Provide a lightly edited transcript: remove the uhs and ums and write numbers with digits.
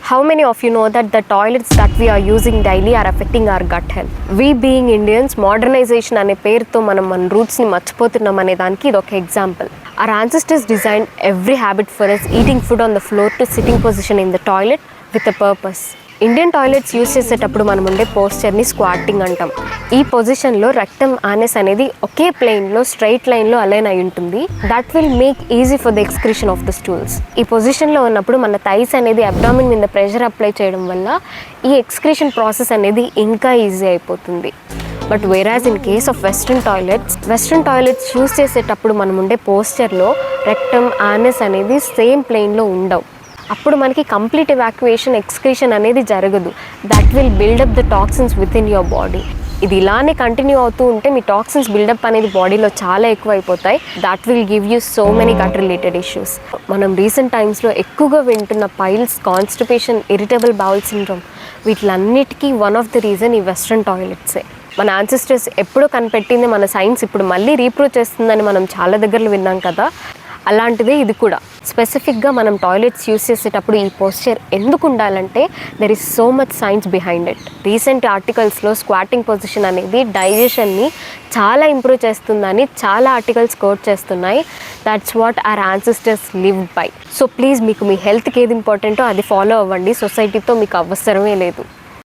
How many of you know that the toilets that we are using daily are affecting our gut health? We being Indians, modernization అనే పేరుతో మనం మన రూట్స్ని మర్చిపోతున్నాం అనే దానికి ఇది ఒక example. Our ancestors designed every habit for us, eating food on the floor to sitting position in the toilet with a purpose. Indian toilets use చేసేటప్పుడు మనం ఉండే పోస్చర్ని స్క్వాటింగ్ అంటాం. ఈ పొజిషన్లో రెక్టమ్ ఆనెస్ అనేది ఒకే ప్లేన్లో స్ట్రైట్ లైన్లో అలైన్ అయి ఉంటుంది. That will make easy for the excretion of the stools. ఈ పొజిషన్లో ఉన్నప్పుడు మన థైస్ అనేది అబ్డామిన్ మీద ప్రెషర్ అప్లై చేయడం వల్ల ఈ ఎక్స్క్రీషన్ ప్రాసెస్ అనేది ఇంకా ఈజీ అయిపోతుంది. But whereas in case of western toilets use చేసేటప్పుడు మనం ఉండే పోస్చర్లో రెక్టమ్ ఆనెస్ అనేది సేమ్ ప్లేన్లో ఉండవు. అప్పుడు మనకి కంప్లీట్ ఎవాక్యుయేషన్ ఎక్స్క్రీషన్ అనేది జరగదు. That will build up the toxins within your body. ఇది ఇలానే కంటిన్యూ అవుతూ ఉంటే మీ టాక్సిన్స్ బిల్డప్ అనేది బాడీలో చాలా ఎక్కువ అయిపోతాయి. That will give you so many gut related issues. మనం రీసెంట్ టైమ్స్లో ఎక్కువగా వింటున్న piles, constipation, irritable bowel syndrome, వీటిలన్నిటికీ వన్ ఆఫ్ ద రీజన్ ఈ వెస్ట్రన్ టాయిలెట్సే. మన యాన్సిస్టర్స్ ఎప్పుడో కనిపెట్టింది మన సైన్స్ ఇప్పుడు మళ్ళీ రీప్రూవ్ చేస్తుందని మనం చాలా దగ్గరలో విన్నాం కదా. అలాంటిదే ఇది కూడా. స్పెసిఫిక్గా మనం టాయిలెట్స్ యూస్ చేసేటప్పుడు ఈ పోస్చర్ ఎందుకు ఉండాలంటే there is so much science behind it. Recent ఆర్టికల్స్లో స్క్వాటింగ్ పొజిషన్ అనేది డైజెషన్ని చాలా ఇంప్రూవ్ చేస్తుందని చాలా ఆర్టికల్స్ కోట్ చేస్తున్నాయి. That's what our ancestors live by. So please మీకు మీ హెల్త్కి ఏది ఇంపార్టెంటో అది ఫాలో అవ్వండి. సొసైటీతో మీకు అవసరమే లేదు.